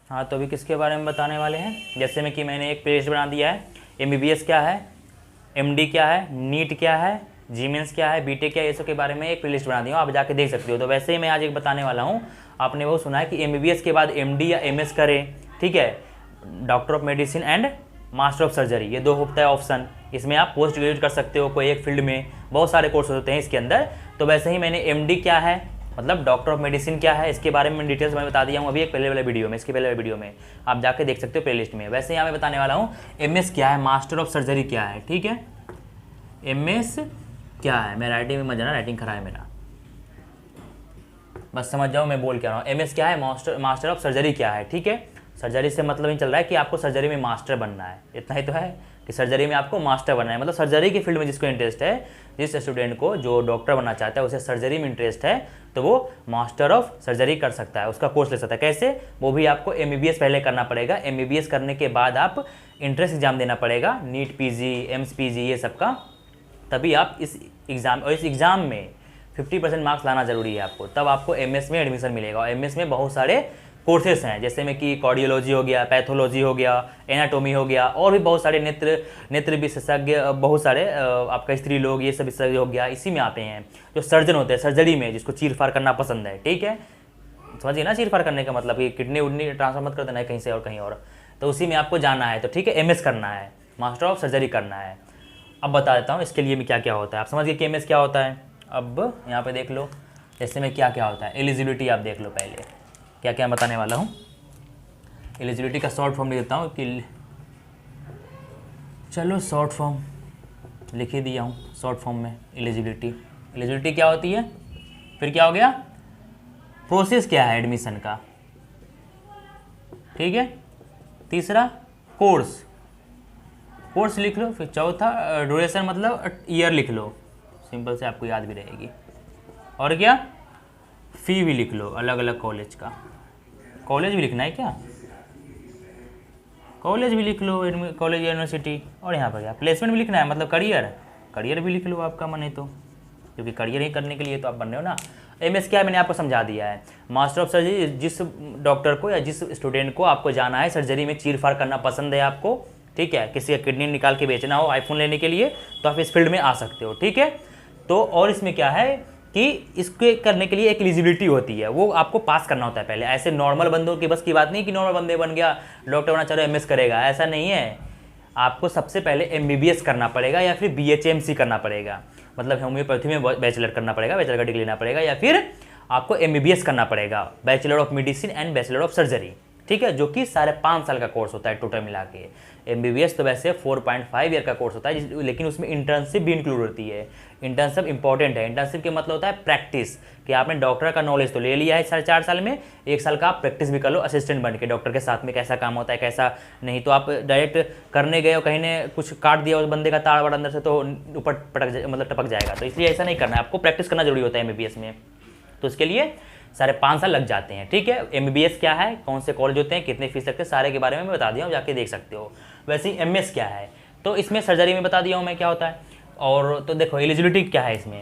हाँ, तो अभी किसके बारे में बताने वाले हैं, जैसे में कि मैंने एक प्लेलिस्ट बना दिया है। एमबीबीएस क्या है, एमडी क्या है, नीट क्या है, जीमेंस क्या है, बीटेक क्या है, ये सब के बारे में एक प्लेलिस्ट बना दी हूँ, आप जाके देख सकते हो। तो वैसे ही मैं आज एक बताने वाला हूँ। आपने वो सुना है कि एमबीबीएस के बाद एमडी या एमएस करें, ठीक है, doctor of medicine and master of surgery, ये दो होता है ऑप्शन। इसमें आप पोस्ट ग्रेजुएट कर सकते हो कोई एक फील्ड में, बहुत सारे कोर्स होते हैं इसके अंदर। तो वैसे ही मैंने एमडी क्या है, मतलब डॉक्टर ऑफ मेडिसिन क्या है, इसके बारे में डिटेल्स मैं बता दिया हूँ अभी एक पहले वाले वीडियो में, इसके पहले वाले वीडियो में आप जाके देख सकते हो प्लेलिस्ट में। वैसे यहाँ मैं बताने वाला हूँ एमएस क्या है, मास्टर ऑफ सर्जरी क्या है, ठीक है। एमएस क्या है, मैं राइटिंग में मत जाना, राइटिंग खराब है मेरा, बस समझ जाओ मैं बोल क्या रहा हूँ। एमएस क्या है, मास्टर ऑफ सर्जरी क्या है, ठीक है। सर्जरी से मतलब नहीं चल रहा है कि आपको सर्जरी में मास्टर बनना है, इतना ही तो है कि सर्जरी में आपको मास्टर बनना है, मतलब सर्जरी की फील्ड में जिसको इंटरेस्ट है, जिस स्टूडेंट को जो डॉक्टर बनना चाहता है उसे सर्जरी में इंटरेस्ट है, तो वो मास्टर ऑफ सर्जरी कर सकता है, उसका कोर्स ले सकता है। कैसे, वो भी आपको एमबीबीएस पहले करना पड़ेगा, एमबीबीएस करने के बाद आप इंट्रेंस एग्जाम देना पड़ेगा, नीट पीजी, एम्स पीजी ये सब का, तभी आप इस एग्ज़ाम, और इस एग्ज़ाम में 50% मार्क्स लाना जरूरी है आपको, तब आपको एमएस में एडमिशन मिलेगा। और एमएस में बहुत सारे कोर्सेस हैं, जैसे में कि कार्डियोलॉजी हो गया, पैथोलॉजी हो गया, एनाटोमी हो गया, और भी बहुत सारे नेत्र विशेषज्ञ, बहुत सारे आपका स्त्री लोग, ये सब विशेषज्ञ हो गया, इसी में आते हैं। जो सर्जन होते हैं सर्जरी में, जिसको चीर फाड़ करना पसंद है, ठीक है, समझिए ना, चीर फाड़ करने का मतलब कि किडनी उडनी ट्रांसफर मत कर देना है कहीं से और कहीं और, तो उसी में आपको जाना है, तो ठीक है, एमएस करना है, मास्टर ऑफ सर्जरी करना है। अब बता देता हूँ इसके लिए भी क्या क्या होता है, आप समझ गए कि एमएस क्या होता है। अब यहाँ पे देख लो, जैसे में क्या क्या होता है, एलिजिबिलिटी आप देख लो पहले, क्या क्या बताने वाला हूँ। एलिजिबिलिटी का शॉर्ट फॉर्म लिख देता हूँ कि, चलो शॉर्ट फॉर्म लिख ही दिया हूँ, शॉर्ट फॉर्म में एलिजिबिलिटी क्या होती है, फिर क्या हो गया, प्रोसेस क्या है एडमिशन का, ठीक है। तीसरा कोर्स लिख लो, फिर चौथा ड्यूरेशन मतलब ईयर लिख लो, सिंपल से आपको याद भी रहेगी। और क्या, फी भी लिख लो, अलग अलग कॉलेज का, कॉलेज भी लिखना है क्या, कॉलेज भी लिख लो, कॉलेज यूनिवर्सिटी। और यहाँ पर क्या, प्लेसमेंट भी लिखना है, मतलब करियर भी लिख लो आपका मन है तो, क्योंकि करियर ही करने के लिए तो आप बन रहे हो ना। एमएस क्या है मैंने आपको समझा दिया है, मास्टर ऑफ सर्जरी, जिस डॉक्टर को या जिस स्टूडेंट को आपको जाना है सर्जरी में, चीर फाड़ करना पसंद है आपको, ठीक है, किसी का किडनी निकाल के बेचना हो आईफोन लेने के लिए, तो आप इस फील्ड में आ सकते हो, ठीक है। तो और इसमें क्या है कि इसके करने के लिए एक एलिजिबिलिटी होती है, वो आपको पास करना होता है पहले। ऐसे नॉर्मल बंदों की बस की बात नहीं कि नॉर्मल बंदे बन गया डॉक्टर बनना चाह रहे एमएस करेगा, ऐसा नहीं है। आपको सबसे पहले एमबीबीएस करना पड़ेगा या फिर बीएचएमसी करना पड़ेगा, मतलब होम्योपैथी में बैचलर करना पड़ेगा, बैचलर का डिग्री लेना पड़ेगा, या फिर आपको एमबीबीएस करना पड़ेगा, bachelor of medicine and bachelor of surgery, ठीक है, जो कि 5.5 साल का कोर्स होता है टोटल मिला के। एमबीबीएस तो वैसे 4.5 ईयर का कोर्स होता है, लेकिन उसमें इंटर्नशिप भी इंक्लूड होती है। इंटर्नशिप इंपॉर्टेंट है, इंटर्नशिप के मतलब होता है प्रैक्टिस, कि आपने डॉक्टर का नॉलेज तो ले लिया है 4.5 साल में, 1 साल का आप प्रैक्टिस भी कर लो असिस्टेंट बन के, डॉक्टर के साथ में कैसा काम होता है कैसा नहीं। तो आप डायरेक्ट करने गए और कहीं ने कुछ काट दिया उस बंदे का ताड़ वाड़ अंदर से, तो ऊपर मतलब टपक जाएगा, तो इसलिए ऐसा नहीं करना है, आपको प्रैक्टिस करना जरूरी होता है एमबीबीएस में। तो इसके लिए 5.5 साल लग जाते हैं, ठीक है। एमबीबीएस क्या है, कौन से कॉलेज होते हैं, कितने फीस लगते हैं, सारे के बारे में मैं बता दिया हूँ, जाके देख सकते हो। वैसे ही एमएस क्या है, तो इसमें सर्जरी में बता दिया हूँ मैं क्या होता है। और तो देखो एलिजिबिलिटी क्या है, इसमें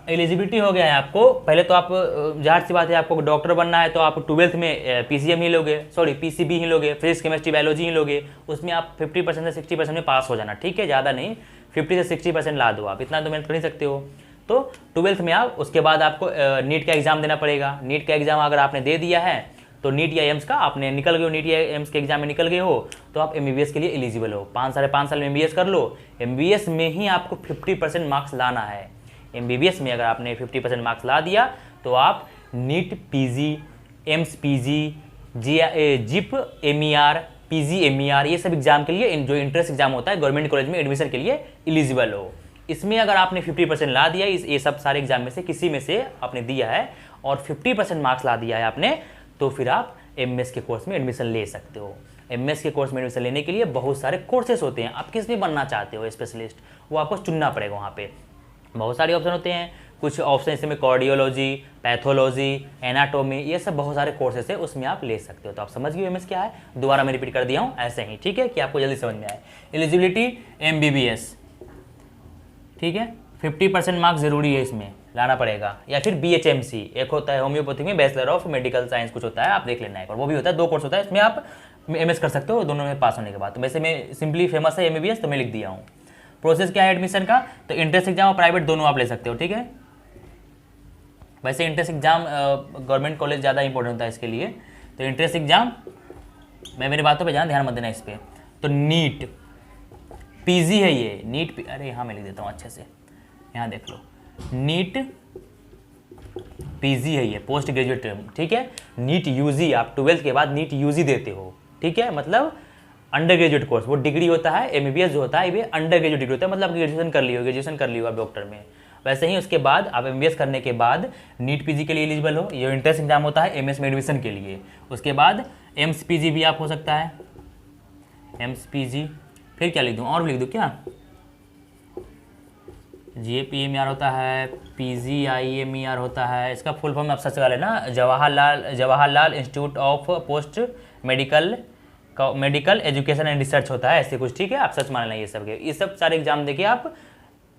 एलिजिबिलिटी हो गया है आपको, पहले तो आप जाहिर सी बात है आपको डॉक्टर बनना है तो आप 12th में पीसीएम ही लोगे, सॉरी पीसीबी ही लोगे, फिजिक्स केमिस्ट्री बायोलॉजी ही लोगे, उसमें आप 50% से 60% में पास हो जाना, ठीक है, ज़्यादा नहीं, 50 से 60% ला दो आप, इतना तो मेहनत कर ही सकते हो। तो 12th में आप, उसके बाद आपको नीट का एग्ज़ाम देना पड़ेगा। नीट का एग्ज़ाम अगर आपने दे दिया है तो नीट या एम्स का आपने निकल गए हो, नीट या एम्स के एग्जाम में निकल गए हो, तो आप एमबीबीएस के लिए एलिजिबल हो। 5.5 साल में एमबीबीएस कर लो, एमबीबीएस में ही आपको 50% मार्क्स लाना है। एमबीबीएस में अगर आपने 50% मार्क्स ला दिया तो आप NEET PG, AIIMS PG, JIPMER, PGIMER, ये सब एग्जाम के लिए जो इंट्रेंस एग्जाम होता है गवर्नमेंट कॉलेज में एडमिशन के लिए एलिजिबल हो। इसमें अगर आपने 50% ला दिया, ये सब सारे एग्जाम में से किसी में से आपने दिया है और 50% मार्क्स ला दिया है आपने, तो फिर आप एमएस के कोर्स में एडमिशन ले सकते हो। एमएस के कोर्स में एडमिशन लेने के लिए बहुत सारे कोर्सेस होते हैं, आप किस में बनना चाहते हो स्पेशलिस्ट, वो आपको चुनना पड़ेगा। वहाँ पे बहुत सारे ऑप्शन होते हैं, कुछ ऑप्शन इसमें कार्डियोलॉजी, पैथोलॉजी, एनाटोमी, ये सब बहुत सारे कोर्सेस है, उसमें आप ले सकते हो। तो आप समझ गए एमएस क्या है, दोबारा मैं रिपीट कर दिया हूँ ऐसे ही, ठीक है, कि आपको जल्दी समझ में आए। एलिजिबिलिटी एमबीबीएस, ठीक है, 50% मार्क्स जरूरी है इसमें लाना पड़ेगा, या फिर BHMC, एक होता है होम्योपैथी में बैचलर ऑफ मेडिकल साइंस कुछ होता है, आप देख लेना एक बार, वो भी होता है, 2 कोर्स होता है, इसमें आप MS कर सकते हो दोनों में पास होने के बाद। तो वैसे मैं सिंपली फेमस है MBBS तो मैं लिख दिया हूँ। प्रोसेस क्या है एडमिशन का, तो इंट्रेंस एग्जाम और प्राइवेट दोनों आप ले सकते हो, ठीक है। वैसे इंट्रेंस एग्जाम गवर्नमेंट कॉलेज ज़्यादा इंपॉर्टेंट होता है इसके लिए, तो इंट्रेंस एग्जाम मैं मेरी बातों पे ध्यान मत देना इस पर। तो नीट PG है ये, नीट अरे यहाँ मैं लिख देता हूँ अच्छे से, यहाँ देख लो, नीट PG है ये, पोस्ट ग्रेजुएट टर्म, ठीक है। नीट UG आप 12th के बाद नीट UG देते हो, ठीक है, मतलब अंडर ग्रेजुएट कोर्स, वो डिग्री होता है। MBBS जो होता है ये अंडर ग्रेजुएट डिग्री होता है, मतलब ग्रेजुएशन कर लियो आप डॉक्टर में। वैसे ही उसके बाद आप MBBS करने के बाद नीट PG के लिए एलिजिबल हो, ये इंट्रेंस एग्जाम होता है MS में एडमिशन के लिए। उसके बाद एम्स PG भी आप हो सकता है, एम्स PG, फिर क्या लिख दूँ, और लिख दूँ क्या, GAPMER होता है, PGIMER होता है, इसका फुल फॉर्म आप सर्च कर लेना, Jawaharlal institute of post medical education and research होता है, ऐसे कुछ, ठीक है। आप सर्च मान लेना ये सब के, ये सब सारे एग्जाम देके आप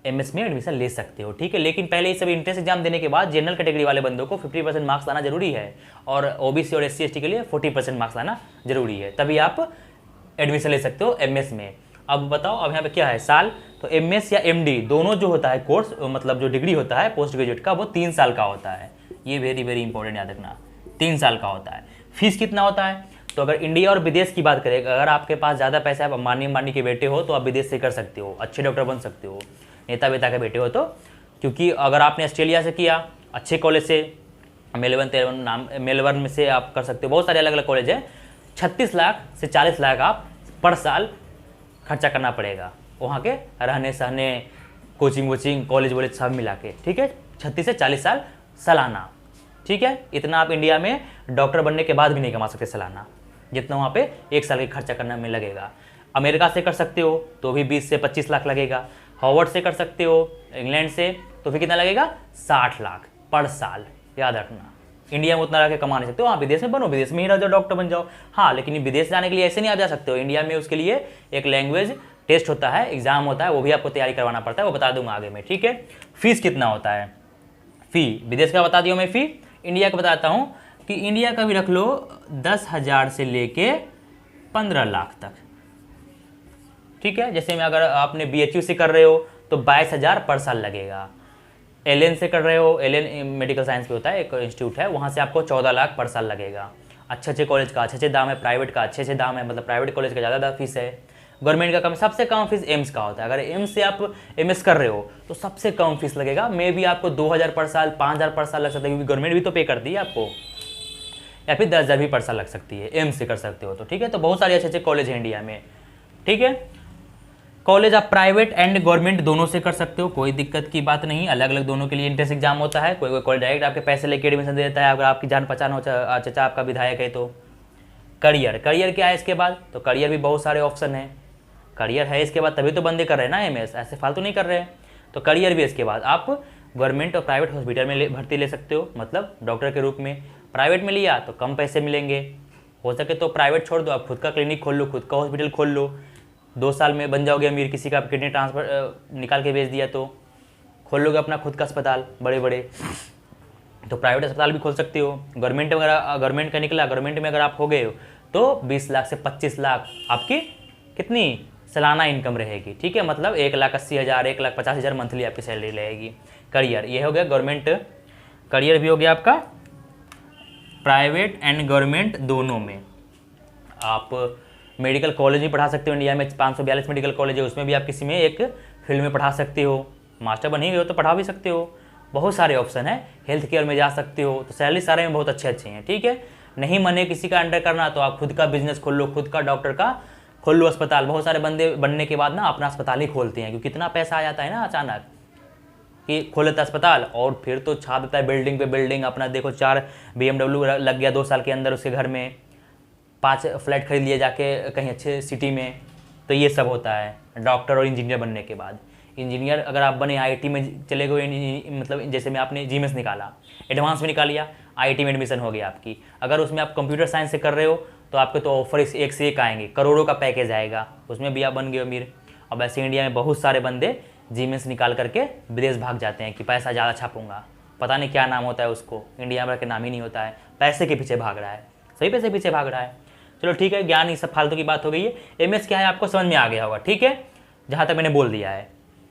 MS में एडमिशन ले सकते हो, ठीक है। लेकिन पहले ये सब इंट्रेंस एग्जाम देने के बाद जनरल कैटेगरी वाले बंदों को 50% मार्क्स लाना जरूरी है, और OBC और SC ST के लिए 40% मार्क्स लाना जरूरी है, तभी आप एडमिशन ले सकते हो MS में। अब बताओ, अब यहाँ पे क्या है साल, तो MS या MD दोनों जो होता है कोर्स, मतलब जो डिग्री होता है पोस्ट ग्रेजुएट का, वो 3 साल का होता है। ये वेरी वेरी इंपॉर्टेंट याद रखना, 3 साल का होता है। फीस कितना होता है, तो अगर इंडिया और विदेश की बात करें, अगर आपके पास ज़्यादा पैसा है, अंबानी अंबानी के बेटे हो, तो आप विदेश से कर सकते हो, अच्छे डॉक्टर बन सकते हो, नेता वेता के बेटे हो तो। क्योंकि अगर आपने ऑस्ट्रेलिया से किया, अच्छे कॉलेज से, मेलबर्न में से आप कर सकते हो, बहुत सारे अलग अलग कॉलेज हैं, 36 लाख से 40 लाख आप पर साल खर्चा करना पड़ेगा, वहाँ के रहने सहने, कोचिंग वोचिंग, कॉलेज वॉलेज सब मिला के, ठीक है। 36 से 40 साल सालाना, ठीक है। इतना आप इंडिया में डॉक्टर बनने के बाद भी नहीं कमा सकते सालाना, जितना वहाँ पे 1 साल के खर्चा करने में लगेगा। अमेरिका से कर सकते हो तो भी 20 से 25 लाख लगेगा, हार्वर्ड से कर सकते हो, इंग्लैंड से, तो फिर कितना लगेगा, 60 लाख पर साल, याद रखना। इंडिया में उतना रह के कमा नहीं सकते हो, हाँ विदेश में बनो, विदेश में ही रह जाओ, डॉक्टर बन जाओ, हाँ। लेकिन विदेश जाने के लिए ऐसे नहीं आप जा सकते हो, इंडिया में उसके लिए एक लैंग्वेज टेस्ट होता है, एग्जाम होता है, वो भी आपको तैयारी करवाना पड़ता है, वो बता दूंगा आगे में, ठीक है। फीस कितना होता है, फ़ी विदेश का बता दिया मैं, फ़ी इंडिया का बताता हूँ कि इंडिया का भी रख लो 10,000 से लेके 15 लाख तक, ठीक है। जैसे में अगर आपने BHU से कर रहे हो तो 22,000 पर साल लगेगा, LN से कर रहे हो, LN मेडिकल साइंस पे होता है, एक इंस्टीट्यूट है, वहाँ से आपको 14 लाख पर साल लगेगा। अच्छे कॉलेज का अच्छे दाम है, प्राइवेट का अच्छे दाम है, मतलब प्राइवेट कॉलेज का ज़्यादा फीस है, गवर्नमेंट का कम। सबसे कम फीस एम्स का होता है, अगर एम्स से आप MS कर रहे हो तो सबसे कम फीस लगेगा, मे भी आपको 2,000 पर साल, 5,000 पर साल लग सकता है, क्योंकि गवर्नमेंट भी तो पे करती है आपको, या फिर 10,000 भी पर साल लग सकती है, एम्स से कर सकते हो तो, ठीक है। तो बहुत सारे अच्छे कॉलेज हैं इंडिया में, ठीक है। कॉलेज आप प्राइवेट एंड गवर्नमेंट दोनों से कर सकते हो, कोई दिक्कत की बात नहीं, अलग अलग दोनों के लिए इंट्रेंस एग्जाम होता है। कोई कॉलेज डायरेक्ट आपके पैसे लेके एडमिशन दे देता है, अगर आपकी जान पहचान हो, चाचा आपका विधायक है तो। करियर क्या है इसके बाद, तो करियर भी बहुत सारे ऑप्शन है, करियर है इसके बाद, तभी तो बंदे कर रहे हैं ना MS, ऐसे फालतू नहीं कर रहे हैं। तो करियर भी इसके बाद आप गवर्नमेंट और प्राइवेट हॉस्पिटल में भर्ती ले सकते हो, मतलब डॉक्टर के रूप में। प्राइवेट में लिया तो कम पैसे मिलेंगे, हो सके तो प्राइवेट छोड़ दो, आप खुद का क्लिनिक खोल लो, खुद का हॉस्पिटल खोल लो, 2 साल में बन जाओगे अमीर। किसी का किडनी ट्रांसफर निकाल के बेच दिया तो खोल लोगे अपना खुद का अस्पताल, बड़े बड़े। तो प्राइवेट अस्पताल भी खोल सकते हो। गवर्नमेंट का निकला, गवर्नमेंट में अगर आप हो गए हो तो 20 लाख से 25 लाख आपकी कितनी सालाना इनकम रहेगी, ठीक है। मतलब 1,80,000, 1,50,000 मंथली आपकी सैलरी रहेगी। करियर ये हो गया गवर्नमेंट, करियर भी हो गया आपका प्राइवेट एंड गवर्नमेंट दोनों में। आप मेडिकल कॉलेज भी पढ़ा सकते हो, इंडिया में 542 मेडिकल कॉलेज है, उसमें भी आप किसी में एक फील्ड में पढ़ा सकते हो, मास्टर बन ही गए हो तो पढ़ा भी सकते हो, बहुत सारे ऑप्शन है। हेल्थ केयर में जा सकते हो, तो सैलरी सारे में बहुत अच्छे हैं, ठीक है। नहीं मने किसी का अंडर करना तो आप खुद का बिजनेस खोल लो, खुद का डॉक्टर का खोल लो अस्पताल। बहुत सारे बंदे बनने के बाद ना अपना अस्पताल ही खोलते हैं, क्योंकि कितना पैसा आ जाता है ना अचानक कि खोल लेता अस्पताल, और फिर तो छा देता है बिल्डिंग पे बिल्डिंग। अपना देखो 4 BMW लग गया 2 साल के अंदर उसके घर में, 5 फ्लैट खरीद लिए जाके कहीं अच्छे सिटी में। तो ये सब होता है डॉक्टर और इंजीनियर बनने के बाद। इंजीनियर अगर आप बने IIT में चले गए, मतलब जैसे में आपने GMS निकाला, एडवांस में निकाल लिया, IIT में एडमिशन हो गया आपकी। अगर उसमें आप कंप्यूटर साइंस से कर रहे हो तो आपके तो ऑफर एक से एक आएंगे, करोड़ों का पैकेज आएगा, उसमें भी आप बन गए अमीर। अब ऐसे इंडिया में बहुत सारे बंदे जीमेंस निकाल करके विदेश भाग जाते हैं कि पैसा ज़्यादा छापूंगा, पता नहीं क्या नाम होता है उसको, इंडिया में के नाम ही नहीं होता है, पैसे के पीछे भाग रहा है, सही पैसे पीछे भाग रहा है। चलो ठीक है, ज्ञान ये सब फालतू की बात हो गई है। एमएस क्या है आपको समझ में आ गया होगा, ठीक है, जहाँ तक मैंने बोल दिया है।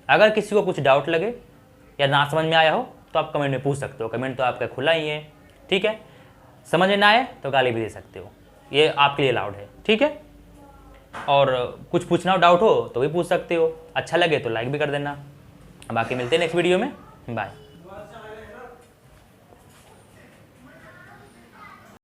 अगर किसी को कुछ डाउट लगे या ना समझ में आया हो तो आप कमेंट में पूछ सकते हो, कमेंट तो आपका खुला ही है, ठीक है। समझ में ना आए तो गाली भी दे सकते हो, ये आपके लिए अलाउड है, ठीक है। और कुछ पूछना हो, डाउट हो तो भी पूछ सकते हो, अच्छा लगे तो लाइक भी कर देना। बाकी मिलते हैं नेक्स्ट वीडियो में, बाय।